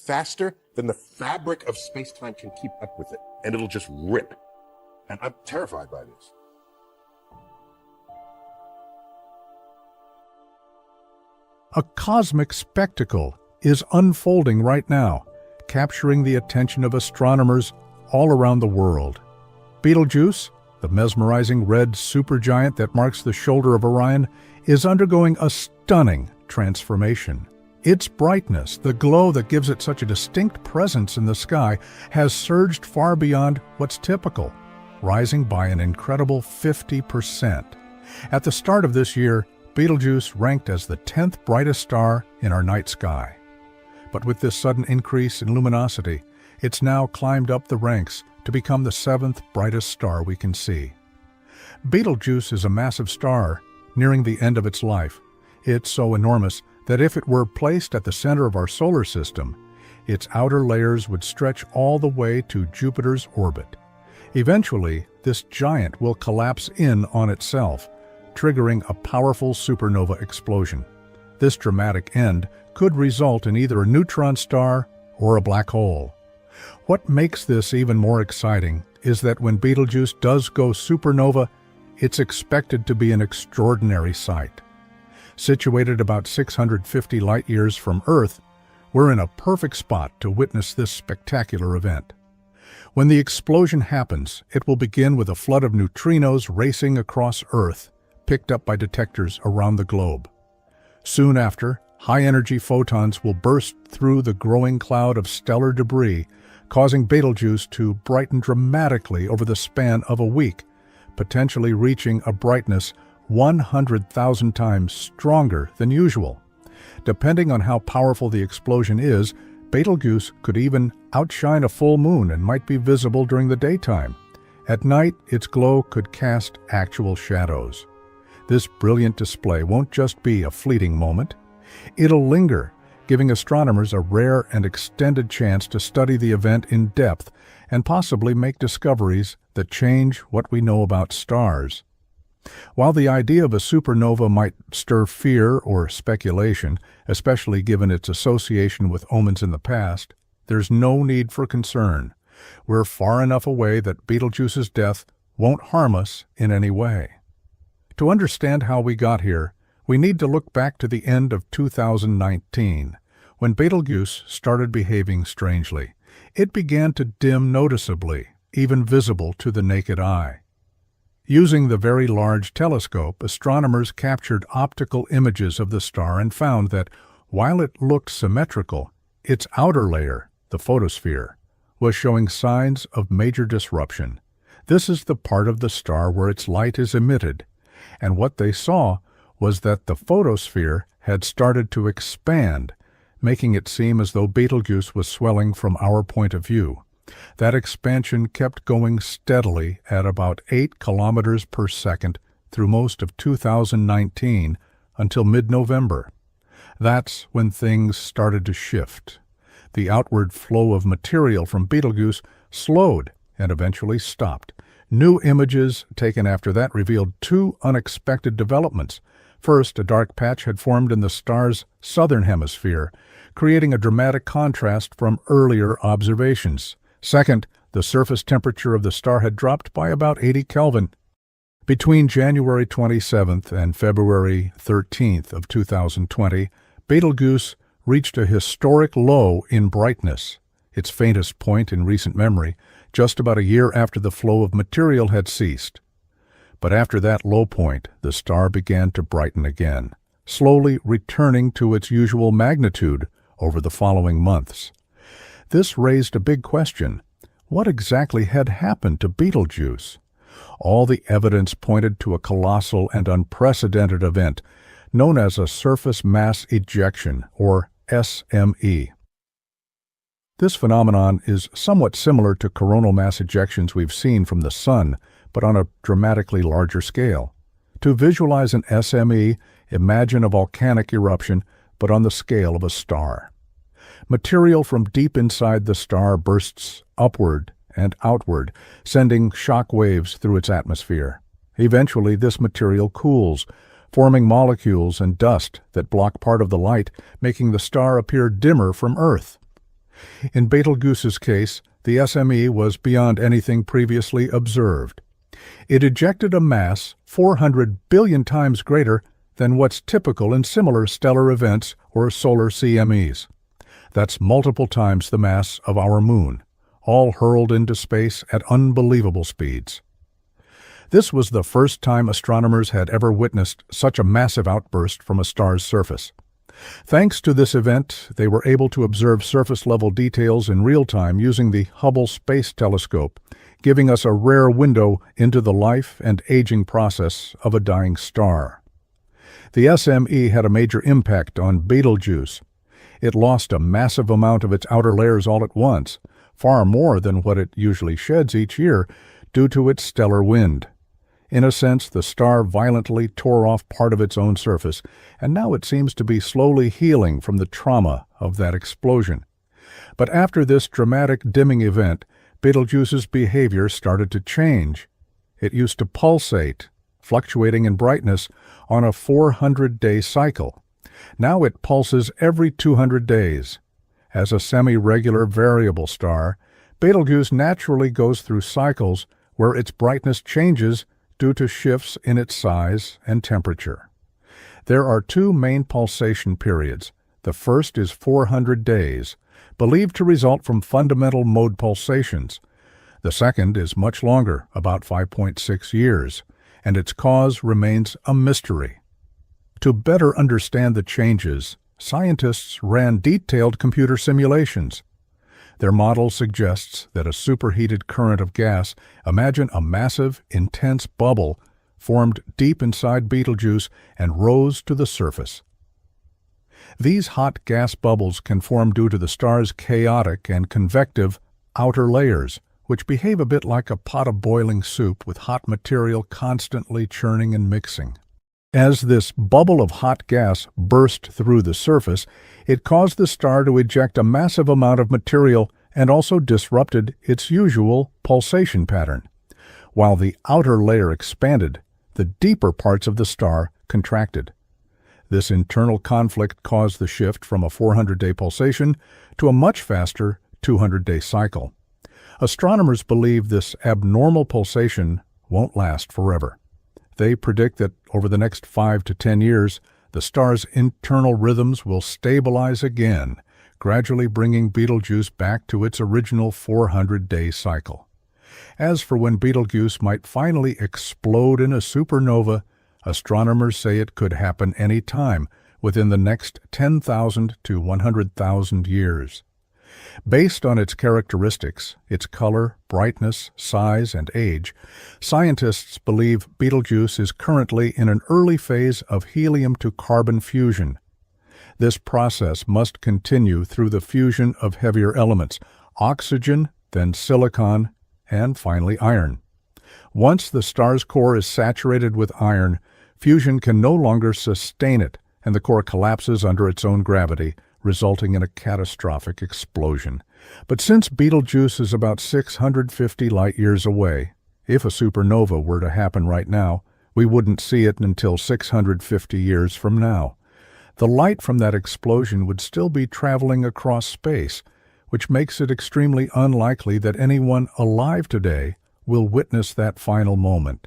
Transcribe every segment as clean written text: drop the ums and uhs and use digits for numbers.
faster than the fabric of space-time can keep up with it, and it'll just rip. And I'm terrified by this. A cosmic spectacle is unfolding right now, capturing the attention of astronomers all around the world. Betelgeuse, the mesmerizing red supergiant that marks the shoulder of Orion, is undergoing a stunning transformation. Its brightness, the glow that gives it such a distinct presence in the sky, has surged far beyond what's typical, rising by an incredible 50%. At the start of this year, Betelgeuse ranked as the 10th brightest star in our night sky. But with this sudden increase in luminosity, it's now climbed up the ranks to become the 7th brightest star we can see. Betelgeuse is a massive star nearing the end of its life. It's so enormous that if it were placed at the center of our solar system, its outer layers would stretch all the way to Jupiter's orbit. Eventually, this giant will collapse in on itself, triggering a powerful supernova explosion. This dramatic end could result in either a neutron star or a black hole. What makes this even more exciting is that when Betelgeuse does go supernova, it's expected to be an extraordinary sight. Situated about 650 light-years from Earth, we're in a perfect spot to witness this spectacular event. When the explosion happens, it will begin with a flood of neutrinos racing across Earth, picked up by detectors around the globe. Soon after, high-energy photons will burst through the growing cloud of stellar debris, causing Betelgeuse to brighten dramatically over the span of a week, potentially reaching a brightness 100,000 times stronger than usual. Depending on how powerful the explosion is, Betelgeuse could even outshine a full moon and might be visible during the daytime. At night, its glow could cast actual shadows. This brilliant display won't just be a fleeting moment. It'll linger, giving astronomers a rare and extended chance to study the event in depth and possibly make discoveries that change what we know about stars. While the idea of a supernova might stir fear or speculation, especially given its association with omens in the past, there's no need for concern. We're far enough away that Betelgeuse's death won't harm us in any way. To understand how we got here, we need to look back to the end of 2019, when Betelgeuse started behaving strangely. It began to dim noticeably, even visible to the naked eye. Using the Very Large Telescope, astronomers captured optical images of the star and found that, while it looked symmetrical, its outer layer, the photosphere, was showing signs of major disruption. This is the part of the star where its light is emitted, and what they saw was that the photosphere had started to expand, making it seem as though Betelgeuse was swelling from our point of view. That expansion kept going steadily at about 8 kilometers per second through most of 2019 until mid-November. That's when things started to shift. The outward flow of material from Betelgeuse slowed and eventually stopped. New images taken after that revealed two unexpected developments. First, a dark patch had formed in the star's southern hemisphere, creating a dramatic contrast from earlier observations. Second, the surface temperature of the star had dropped by about 80 Kelvin. Between January 27th and February 13th of 2020, Betelgeuse reached a historic low in brightness, its faintest point in recent memory, just about a year after the flow of material had ceased. But after that low point, the star began to brighten again, slowly returning to its usual magnitude over the following months. This raised a big question. What exactly had happened to Betelgeuse? All the evidence pointed to a colossal and unprecedented event known as a surface mass ejection, or SME. This phenomenon is somewhat similar to coronal mass ejections we've seen from the Sun, but on a dramatically larger scale. To visualize an SME, imagine a volcanic eruption, but on the scale of a star. Material from deep inside the star bursts upward and outward, sending shock waves through its atmosphere. Eventually, this material cools, forming molecules and dust that block part of the light, making the star appear dimmer from Earth. In Betelgeuse's case, the SME was beyond anything previously observed. It ejected a mass 400 billion times greater than what's typical in similar stellar events or solar CMEs. That's multiple times the mass of our Moon, all hurled into space at unbelievable speeds. This was the first time astronomers had ever witnessed such a massive outburst from a star's surface. Thanks to this event, they were able to observe surface-level details in real time using the Hubble Space Telescope, giving us a rare window into the life and aging process of a dying star. The SME had a major impact on Betelgeuse. It lost a massive amount of its outer layers all at once, far more than what it usually sheds each year due to its stellar wind. In a sense, the star violently tore off part of its own surface, and now it seems to be slowly healing from the trauma of that explosion. But after this dramatic dimming event, Betelgeuse's behavior started to change. It used to pulsate, fluctuating in brightness, on a 400-day cycle. Now it pulses every 200 days. As a semi-regular variable star, Betelgeuse naturally goes through cycles where its brightness changes due to shifts in its size and temperature. There are two main pulsation periods. The first is 400 days, believed to result from fundamental mode pulsations. The second is much longer, about 5.6 years, and its cause remains a mystery. To better understand the changes, scientists ran detailed computer simulations. Their model suggests that a superheated current of gas, imagine a massive, intense bubble, formed deep inside Betelgeuse and rose to the surface. These hot gas bubbles can form due to the star's chaotic and convective outer layers, which behave a bit like a pot of boiling soup with hot material constantly churning and mixing. As this bubble of hot gas burst through the surface, it caused the star to eject a massive amount of material and also disrupted its usual pulsation pattern. While the outer layer expanded, the deeper parts of the star contracted. This internal conflict caused the shift from a 400-day pulsation to a much faster 200-day cycle. Astronomers believe this abnormal pulsation won't last forever. They predict that over the next 5 to 10 years, the star's internal rhythms will stabilize again, gradually bringing Betelgeuse back to its original 400-day cycle. As for when Betelgeuse might finally explode in a supernova, astronomers say it could happen any time within the next 10,000 to 100,000 years. Based on its characteristics, its color, brightness, size, and age, scientists believe Betelgeuse is currently in an early phase of helium-to-carbon fusion. This process must continue through the fusion of heavier elements, oxygen, then silicon, and finally iron. Once the star's core is saturated with iron, fusion can no longer sustain it, and the core collapses under its own gravity, resulting in a catastrophic explosion. But since Betelgeuse is about 650 light-years away, if a supernova were to happen right now, we wouldn't see it until 650 years from now. The light from that explosion would still be traveling across space, which makes it extremely unlikely that anyone alive today will witness that final moment.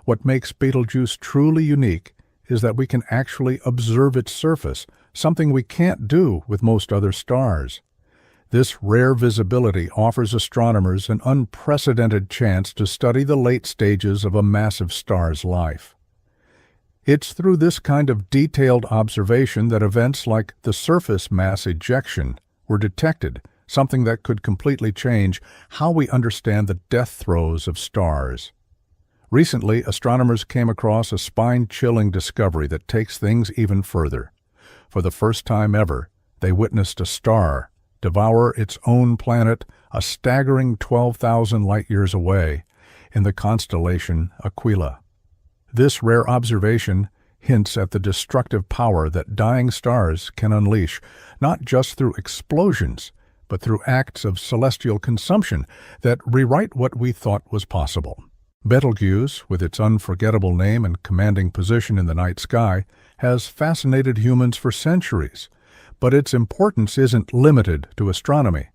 What makes Betelgeuse truly unique is that we can actually observe its surface, something we can't do with most other stars. This rare visibility offers astronomers an unprecedented chance to study the late stages of a massive star's life. It's through this kind of detailed observation that events like the surface mass ejection were detected, something that could completely change how we understand the death throes of stars. Recently, astronomers came across a spine-chilling discovery that takes things even further. For the first time ever, they witnessed a star devour its own planet a staggering 12,000 light-years away in the constellation Aquila. This rare observation hints at the destructive power that dying stars can unleash, not just through explosions, but through acts of celestial consumption that rewrite what we thought was possible. Betelgeuse, with its unforgettable name and commanding position in the night sky, has fascinated humans for centuries. But its importance isn't limited to astronomy.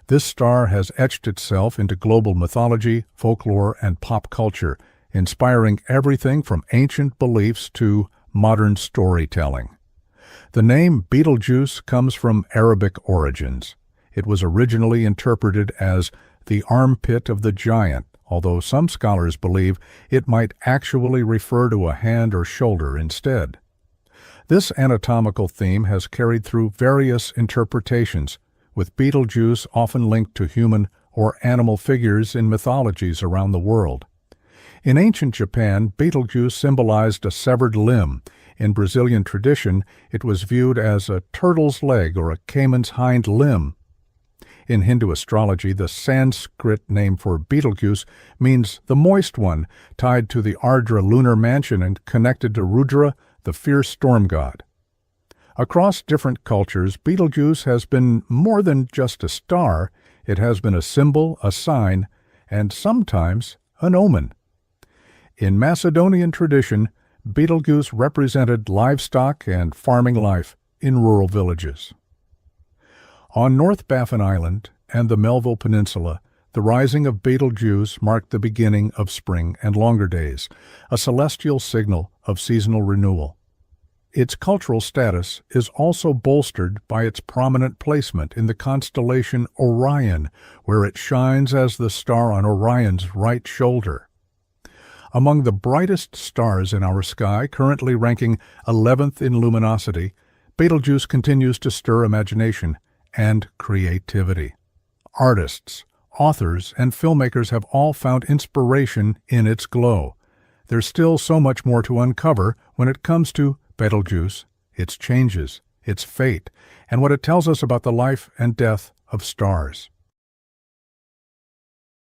This star has etched itself into global mythology, folklore, and pop culture, inspiring everything from ancient beliefs to modern storytelling. The name Betelgeuse comes from Arabic origins. It was originally interpreted as the armpit of the giant, although some scholars believe it might actually refer to a hand or shoulder instead. This anatomical theme has carried through various interpretations, with Betelgeuse often linked to human or animal figures in mythologies around the world. In ancient Japan, Betelgeuse symbolized a severed limb. In Brazilian tradition, it was viewed as a turtle's leg or a caiman's hind limb. In Hindu astrology, the Sanskrit name for Betelgeuse means the moist one, tied to the Ardra lunar mansion and connected to Rudra, the fierce storm god. Across different cultures, Betelgeuse has been more than just a star. It has been a symbol, a sign, and sometimes an omen. In Macedonian tradition, Betelgeuse represented livestock and farming life in rural villages. On North Baffin Island and the Melville Peninsula, the rising of Betelgeuse marked the beginning of spring and longer days, a celestial signal of seasonal renewal. Its cultural status is also bolstered by its prominent placement in the constellation Orion, where it shines as the star on Orion's right shoulder. Among the brightest stars in our sky, currently ranking 11th in luminosity, Betelgeuse continues to stir imagination and creativity. Artists, authors, and filmmakers have all found inspiration in its glow. There's still so much more to uncover when it comes to Betelgeuse, its changes, its fate, and what it tells us about the life and death of stars.